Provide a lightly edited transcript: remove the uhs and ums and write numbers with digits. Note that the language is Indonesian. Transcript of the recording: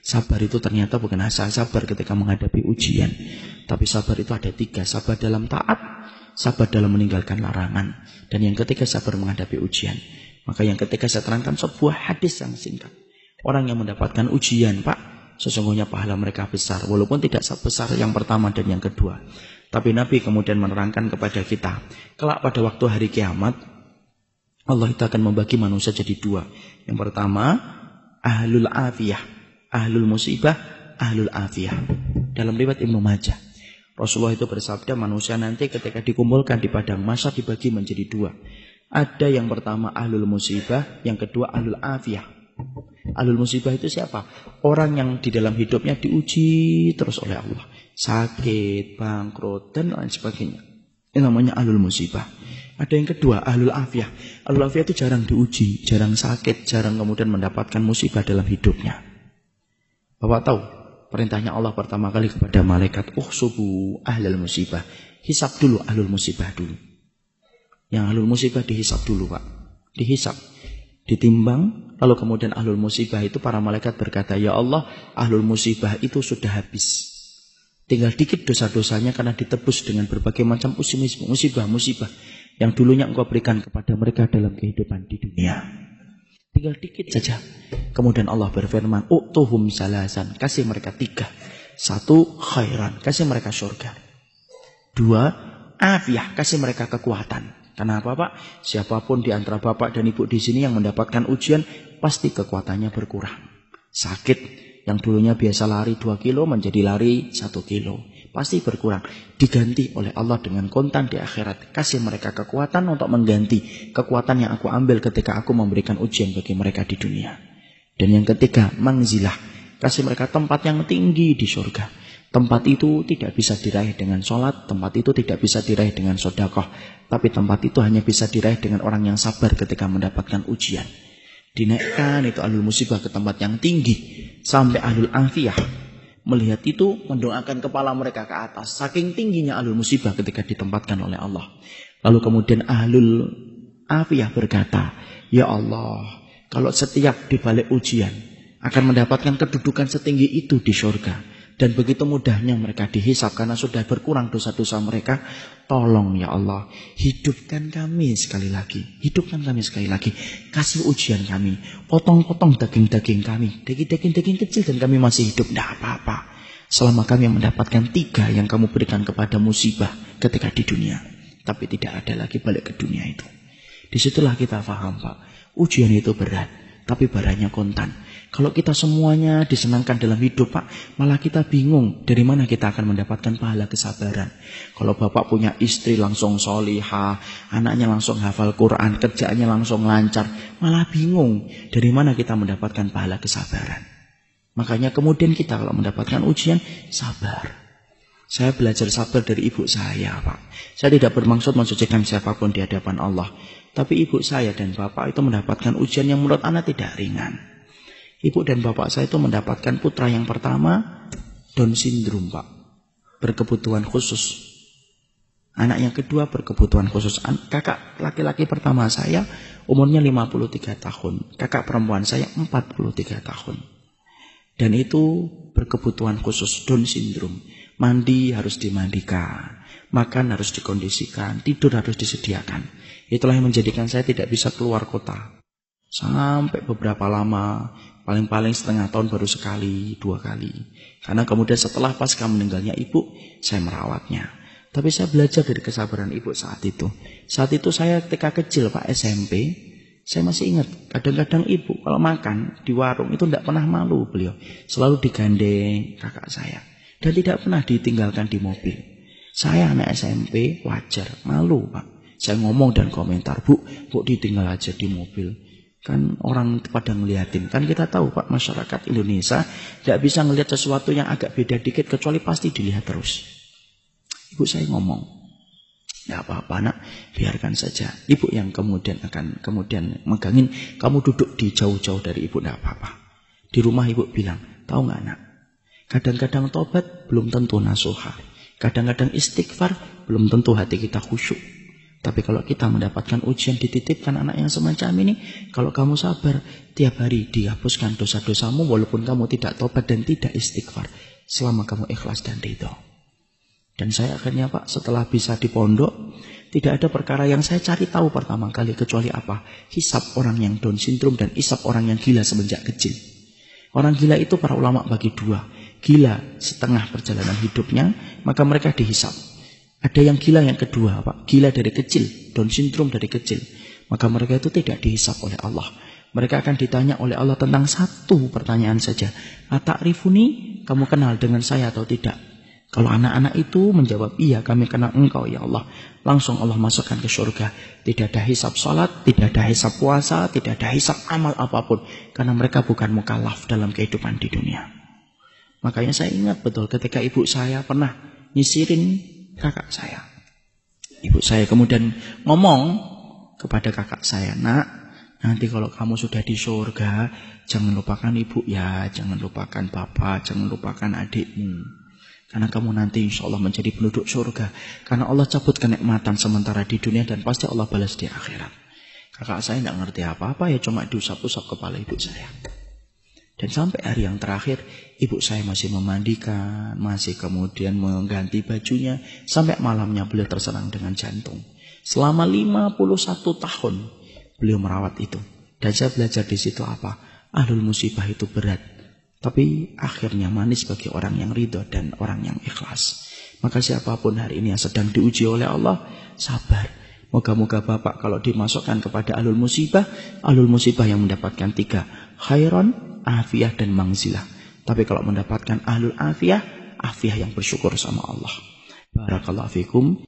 Sabar itu ternyata bukan asal sabar ketika menghadapi ujian. Tapi sabar itu ada 3. Sabar dalam taat, sabar dalam meninggalkan larangan, dan yang ketiga sabar menghadapi ujian. Maka yang ketiga saya terangkan sebuah hadis yang singkat. Orang yang mendapatkan ujian, Pak, sesungguhnya pahala mereka besar. Walaupun tidak sebesar yang pertama dan yang kedua. Tapi Nabi kemudian menerangkan kepada kita, kelak pada waktu hari kiamat, Allah itu akan membagi manusia jadi 2. Yang pertama, ahlul afiyah, ahlul musibah, ahlul afiyah. Dalam riwayat Ibnu Majah, Rasulullah itu bersabda, manusia nanti ketika dikumpulkan di padang mahsyar dibagi menjadi 2. Ada yang pertama ahlul musibah, yang kedua ahlul afiyah. Ahlul musibah itu siapa? Orang yang di dalam hidupnya diuji terus oleh Allah. Sakit, bangkrut, dan lain sebagainya. Ini namanya ahlul musibah. Ada yang kedua, ahlul afiyah. Ahlul afiyah itu jarang diuji, jarang sakit, jarang kemudian mendapatkan musibah dalam hidupnya. Bapak tahu, perintahnya Allah pertama kali kepada malaikat, uhsubu ahlul musibah. Hisab dulu ahlul musibah dulu. Yang ahlul musibah dihisab dulu, Pak. Dihisab, ditimbang, lalu kemudian ahlul musibah itu para malaikat berkata, ya Allah, ahlul musibah itu sudah habis. Tinggal dikit dosa-dosanya karena ditebus dengan berbagai macam musibah-musibah yang dulunya engkau berikan kepada mereka dalam kehidupan di dunia. Tinggal dikit saja. Kemudian Allah berfirman, u'tuhum salasan, kasih mereka 3. 1, khairan, kasih mereka surga. 2, afiyah, kasih mereka kekuatan. Kenapa, Pak? Siapapun di antara Bapak dan Ibu di sini yang mendapatkan ujian, pasti kekuatannya berkurang. Sakit, yang dulunya biasa lari 2 kilo menjadi lari 1 kilo. Pasti berkurang. Diganti oleh Allah dengan kontan di akhirat. Kasih mereka kekuatan untuk mengganti kekuatan yang aku ambil ketika aku memberikan ujian bagi mereka di dunia. Dan yang ketiga, manzilah. Kasih mereka tempat yang tinggi di surga. Tempat itu tidak bisa diraih dengan sholat. Tempat itu tidak bisa diraih dengan sedekah. Tapi tempat itu hanya bisa diraih dengan orang yang sabar ketika mendapatkan ujian. Dinaikkan itu ahlul musibah ke tempat yang tinggi. Sampai ahlul afiyah melihat itu mendoakan kepala mereka ke atas. Saking tingginya ahlul musibah ketika ditempatkan oleh Allah. Lalu kemudian ahlul afiyah berkata, ya Allah, kalau setiap dibalik ujian akan mendapatkan kedudukan setinggi itu di surga. Dan begitu mudahnya mereka dihisab karena sudah berkurang dosa-dosa mereka. Tolong ya Allah, hidupkan kami sekali lagi. Hidupkan kami sekali lagi. Kasih ujian kami. Potong-potong daging-daging kami. Daging-daging kecil dan kami masih hidup. Tidak apa-apa. Selama kami mendapatkan 3 yang kamu berikan kepada musibah ketika di dunia. Tapi tidak ada lagi balik ke dunia itu. Disitulah kita paham, Pak. Ujian itu berat. Tapi barangnya kontan. Kalau kita semuanya disenangkan dalam hidup, Pak, malah kita bingung dari mana kita akan mendapatkan pahala kesabaran. Kalau Bapak punya istri langsung solihah, anaknya langsung hafal Quran, kerjaannya langsung lancar, malah bingung dari mana kita mendapatkan pahala kesabaran. Makanya kemudian kita kalau mendapatkan ujian, sabar. Saya belajar sabar dari ibu saya, Pak. Saya tidak bermaksud mensucikan siapapun di hadapan Allah. Tapi ibu saya dan bapak itu mendapatkan ujian yang menurut anak tidak ringan. Ibu dan bapak saya itu mendapatkan putra yang pertama Down syndrome, Pak. Berkebutuhan khusus. Anak yang kedua berkebutuhan khusus. Kakak laki-laki pertama saya umurnya 53 tahun. Kakak perempuan saya 43 tahun. Dan itu berkebutuhan khusus Down syndrome. Mandi harus dimandikan, makan harus dikondisikan, tidur harus disediakan. Itulah yang menjadikan saya tidak bisa keluar kota. Sampai beberapa lama, paling-paling setengah tahun baru sekali, 2 kali. Karena kemudian setelah pasca meninggalnya ibu, saya merawatnya. Tapi saya belajar dari kesabaran ibu saat itu. Saat itu saya ketika kecil, Pak, SMP, saya masih ingat, kadang-kadang ibu kalau makan di warung itu tidak pernah malu beliau. Selalu digandeng kakak saya. Dan tidak pernah ditinggalkan di mobil. Saya anak SMP, wajar, malu, Pak. Saya ngomong dan komentar, Bu ditinggal aja di mobil. Kan orang pada ngeliatin. Kan kita tahu, Pak, masyarakat Indonesia tidak bisa ngelihat sesuatu yang agak beda dikit, kecuali pasti dilihat terus. Ibu saya ngomong, tidak apa-apa, nak, biarkan saja. Ibu yang kemudian akan megangin, kamu duduk di jauh-jauh dari ibu, tidak apa-apa. Di rumah ibu bilang, tahu nggak, nak? Kadang-kadang tobat belum tentu nasuha. Kadang-kadang istighfar belum tentu hati kita khusyuk. Tapi kalau kita mendapatkan ujian, dititipkan anak yang semacam ini, kalau kamu sabar, tiap hari dihapuskan dosa-dosamu walaupun kamu tidak tobat dan tidak istighfar, selama kamu ikhlas dan ridho. Dan saya akhirnya Pak, setelah bisa di pondok, tidak ada perkara yang saya cari tahu pertama kali kecuali apa? Hisab orang yang Down syndrome dan hisab orang yang gila semenjak kecil. Orang gila itu para ulama bagi dua. Gila setengah perjalanan hidupnya, maka mereka dihisab. Ada yang gila yang kedua, Pak. Gila dari kecil, Down syndrome dari kecil. Maka mereka itu tidak dihisab oleh Allah. Mereka akan ditanya oleh Allah tentang satu pertanyaan saja. Ata'rifuni, kamu kenal dengan saya atau tidak? Kalau anak-anak itu menjawab, iya kami kenal engkau ya Allah. Langsung Allah masukkan ke surga. Tidak ada hisab salat, tidak ada hisab puasa, tidak ada hisab amal apapun. Karena mereka bukan mukallaf dalam kehidupan di dunia. Makanya saya ingat betul ketika ibu saya pernah nyisirin kakak saya. Ibu saya kemudian ngomong kepada kakak saya, nak, nanti kalau kamu sudah di surga, jangan lupakan ibu ya, jangan lupakan bapak, jangan lupakan adikmu. Karena kamu nanti insya Allah menjadi penduduk surga. Karena Allah cabut kenikmatan sementara di dunia dan pasti Allah balas di akhirat. Kakak saya tidak ngerti apa-apa, ya cuma diusap-usap kepala ibu saya. Dan sampai hari yang terakhir, ibu saya masih memandikan, masih kemudian mengganti bajunya, sampai malamnya beliau terserang dengan jantung. Selama 51 tahun beliau merawat itu. Dan saya belajar di situ apa? Ahlul musibah itu berat. Tapi akhirnya manis bagi orang yang ridho dan orang yang ikhlas. Maka siapapun hari ini yang sedang diuji oleh Allah, sabar. Moga-moga Bapak kalau dimasukkan kepada ahlul musibah yang mendapatkan 3. Khairon, afiyah dan mangzilah. Tapi kalau mendapatkan ahlul afiyah yang bersyukur sama Allah. Barakallahu fikum.